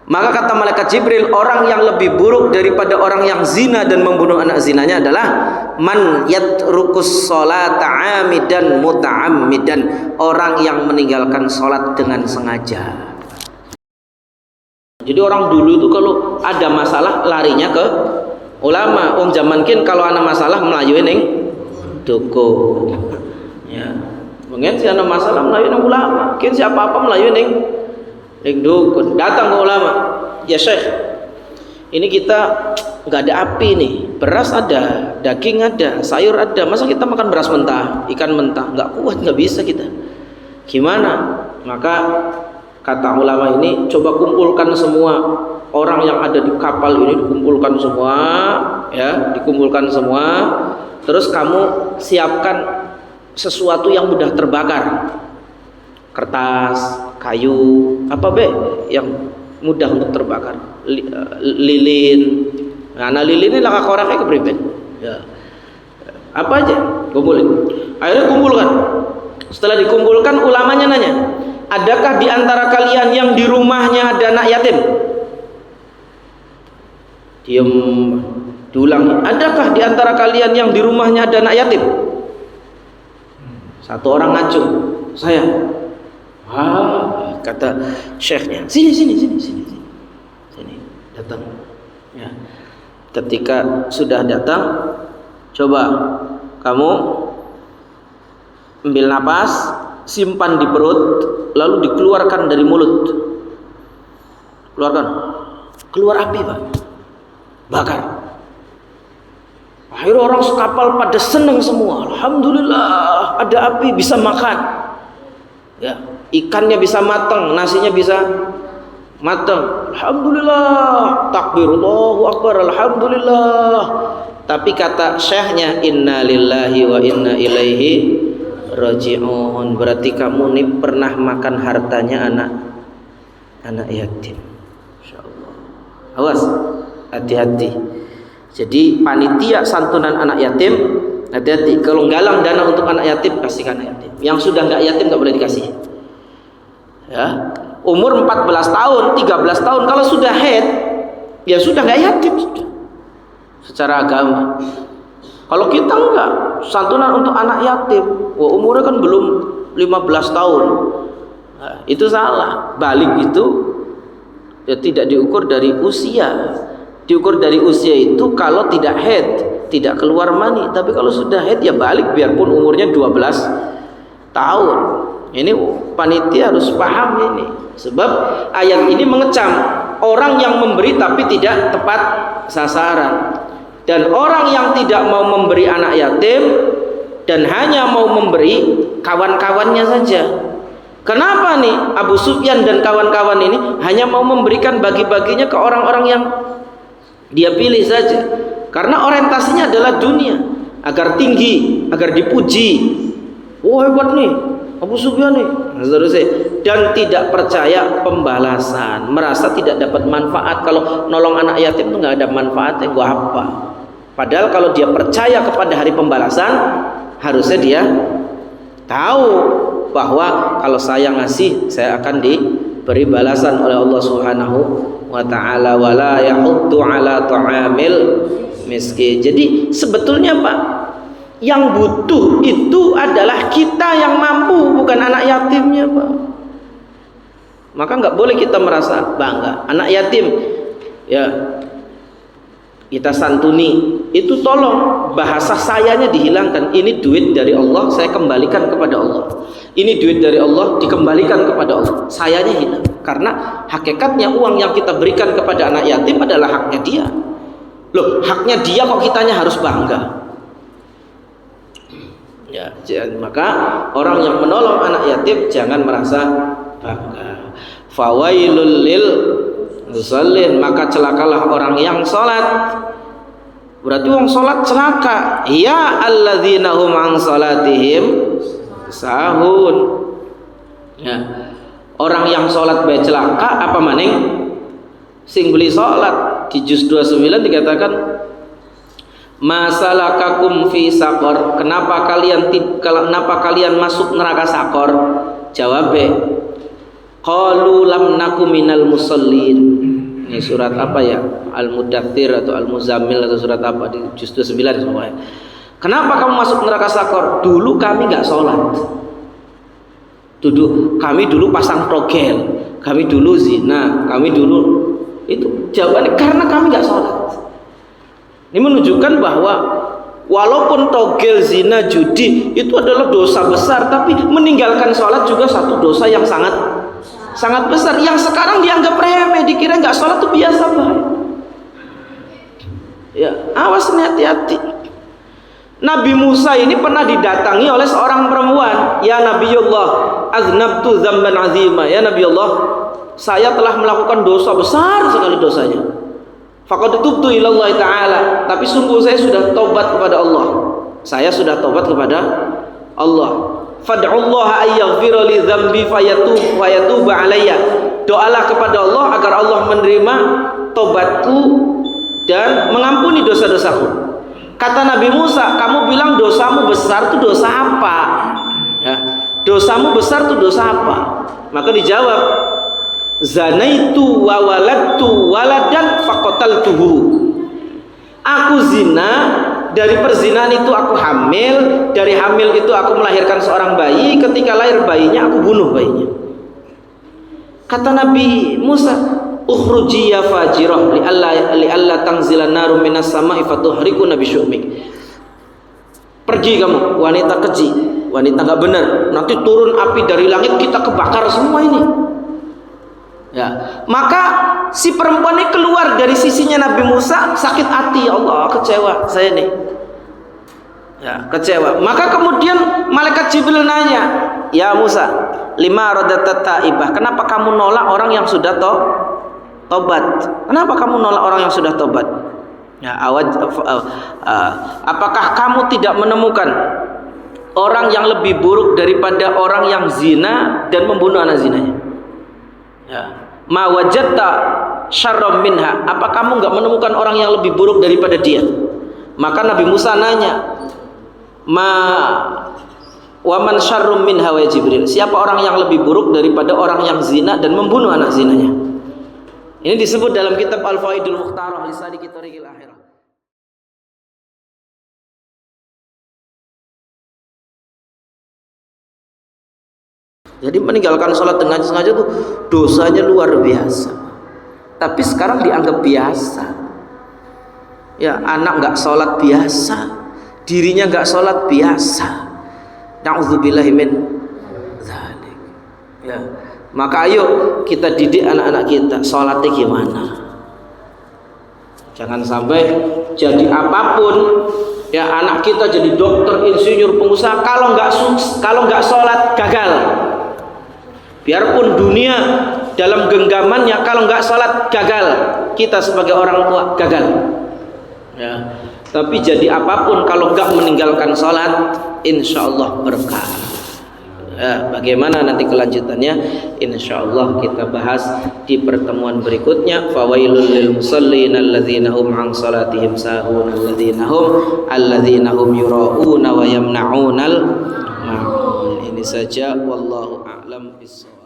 Maka kata malaikat Jibril, orang yang lebih buruk daripada orang yang zina dan membunuh anak zinanya adalah man yatrukus sholata amidan muta'ammidan, orang yang meninggalkan sholat dengan sengaja. Jadi orang dulu itu kalau ada masalah larinya ke ulama. Zaman kin kalau ada masalah melayu ning dukun. Ya. Mungkin si ada masalah melayu ning ulama. Kin siapa apa melayu ning dukun. Datang ke ulama. Ya Syekh, ini kita nggak ada api nih. Beras ada, daging ada, sayur ada. Masa kita makan beras mentah, ikan mentah? Nggak kuat, nggak bisa kita. Gimana? Maka kata ulama ini, coba kumpulkan semua orang yang ada di kapal ini, dikumpulkan semua, ya, dikumpulkan semua. Terus kamu siapkan sesuatu yang mudah terbakar, kertas, kayu, apa yang mudah untuk terbakar, lilin. Nah, lilin ini laka koraknya kepriben. Ya. Apa aja, kumpulin. Akhirnya kumpulkan. Setelah dikumpulkan, ulamanya nanya, adakah di antara kalian yang di rumahnya ada anak yatim? Diam, diulangi. Adakah di antara kalian yang di rumahnya ada anak yatim? Satu orang ngacung, saya. Wah, kata syekhnya, sini, datang. Ya. Ketika sudah datang, coba kamu ambil napas, simpan di perut, lalu dikeluarkan dari mulut. Keluarkan. Keluar api, Pak. Bakar. Akhirnya orang sekapal pada senang semua. Alhamdulillah, ada api, bisa makan. Ya, ikannya bisa matang, nasinya bisa matang. Alhamdulillah, takbir, Allahu Akbar, alhamdulillah. Tapi kata syekhnya, inna lillahi wa inna ilaihi raji'un. Berarti kamu nih pernah makan hartanya anak yatim. Insyaallah. Awas, hati-hati. Jadi panitia santunan anak yatim, hati-hati. Kalau galang dana untuk anak yatim, kasihkan anak yatim. Yang sudah nggak yatim nggak boleh dikasih. Ya, umur 14 tahun, 13 tahun, kalau sudah haid, ya sudah nggak yatim sudah. Secara agama. Kalau kita enggak, santunan untuk anak yatim, wah umurnya kan belum 15 tahun. Nah, itu salah. Balik itu ya tidak diukur dari usia. Diukur dari usia itu kalau tidak haid, tidak keluar mani. Tapi kalau sudah haid ya balik biarpun umurnya 12 tahun. Ini panitia harus paham ini. Sebab ayat ini mengecam orang yang memberi tapi tidak tepat sasaran. Dan orang yang tidak mau memberi anak yatim dan hanya mau memberi kawan-kawannya saja. Kenapa nih Abu Sufyan dan kawan-kawan ini hanya mau memberikan bagi-baginya ke orang-orang yang dia pilih saja? Karena orientasinya adalah dunia, agar tinggi, agar dipuji. Oh hebat nih Abu Sufyan nih, seterusnya. Dan tidak percaya pembalasan, merasa tidak dapat manfaat. Kalau nolong anak yatim itu nggak ada manfaatnya, gua apa? Padahal kalau dia percaya kepada hari pembalasan, harusnya dia tahu bahwa kalau saya ngasih, saya akan diberi balasan oleh Allah Subhanahu wa ta'ala. Wala yahuddu ala ta'amil miskin. Jadi sebetulnya Pak, yang butuh itu adalah kita yang mampu, bukan anak yatimnya Pak. Maka nggak boleh kita merasa bangga. Anak yatim ya kita santuni, itu tolong bahasa sayanya dihilangkan. Ini duit dari Allah, saya kembalikan kepada Allah. Ini duit dari Allah, dikembalikan kepada Allah. Sayanya hilang. Karena hakikatnya uang yang kita berikan kepada anak yatim adalah haknya dia. Loh, haknya dia kok kitanya harus bangga? Ya, maka orang yang menolong anak yatim jangan merasa bangga. Fawailul lil musallin, maka celakalah orang yang sholat. Berarti orang sholat celaka. Ya alladzina hum an sholatihim sahun. Ya, orang yang sholat bae celaka apa maning sing beli sholat. Di juz 29 dikatakan masalakakum fi saqor, kenapa kalian masuk neraka sakor? Jawabnya qalu lam naku minal musallin, Ini surat apa ya? Al-Mudaththir atau Al-Muzammil atau surat apa di juz 9 semuanya. Kenapa kamu masuk neraka sakor? Dulu kami nggak sholat. Kami dulu pasang togel, kami dulu zina, kami dulu itu. Jawabannya karena kami nggak sholat. Ini menunjukkan bahwa walaupun togel, zina, judi itu adalah dosa besar, tapi meninggalkan sholat juga satu dosa yang sangat besar. Yang sekarang dianggap remeh, dikira nggak sholat itu biasa banget. Ya, awas nih, hati-hati. Nabi Musa ini pernah didatangi oleh seorang perempuan. Ya Nabiullah, aznabtu dzamban azima. Ya Nabiullah, saya telah melakukan dosa besar sekali dosanya. Faqad tubtu ilallahi ta'ala. Tapi sungguh saya sudah tobat kepada Allah. Saya sudah tobat kepada Allah. Fad'ullaha ayyaghfira li dzambi fayatuba alayya. Doalah kepada Allah agar Allah menerima tobatku dan mengampuni dosa-dosaku. Kata Nabi Musa, kamu bilang dosamu besar itu dosa apa? Ya, dosamu besar itu dosa apa? Maka dijawab, zanaitu wa waladtu waladan faqataltuhu. Aku zina, dari perzinahan itu aku hamil, dari hamil itu aku melahirkan seorang bayi, ketika lahir bayinya aku bunuh bayinya. Kata Nabi Musa, ukhruji ya fajirah li alla tanzila narum minas sama'i fatuhriquna bisyumik. Pergi kamu wanita keji, wanita enggak benar, nanti turun api dari langit, kita kebakar semua ini. Ya, maka si perempuan ini keluar dari sisinya Nabi Musa, sakit hati, ya Allah, kecewa saya nih. Ya, kecewa. Maka kemudian malaikat Jibril nanya, "Ya Musa, lima radatat taibah. Kenapa kamu nolak orang yang sudah tobat? Kenapa kamu nolak orang yang sudah tobat? Ya, apakah kamu tidak menemukan orang yang lebih buruk daripada orang yang zina dan membunuh anak zinanya? Ya, ma wajadta syarram minha. Apa kamu enggak menemukan orang yang lebih buruk daripada dia?" Maka Nabi Musa nanya, wa man syarrum minha wa Jibril. Siapa orang yang lebih buruk daripada orang yang zina dan membunuh anak zinanya? Ini disebut dalam kitab Al-Faidul Mukhtarah li Sadiqi Thariqil Akhirah. Jadi meninggalkan sholat dengan sengaja itu dosanya luar biasa. Tapi sekarang dianggap biasa. Ya, anak nggak sholat biasa, dirinya nggak sholat biasa. Na'udzubillahi min dzalik. Ya, maka ayo kita didik anak-anak kita sholatnya gimana. Jangan sampai jadi apapun. Ya, anak kita jadi dokter, insinyur, pengusaha, kalau nggak sholat gagal. Biarpun dunia dalam genggamannya, kalau nggak sholat gagal. Kita sebagai orang tua gagal. Ya, tapi jadi apapun kalau nggak meninggalkan sholat, insya Allah berkah. Ya, bagaimana nanti kelanjutannya? Insya Allah kita bahas di pertemuan berikutnya. Fawailul lil musallin alladzina hum an salatihim sahun alladzina hum yura'una wa yamna'unal ma'un. Ini saja, wallahu a'lam bishawab.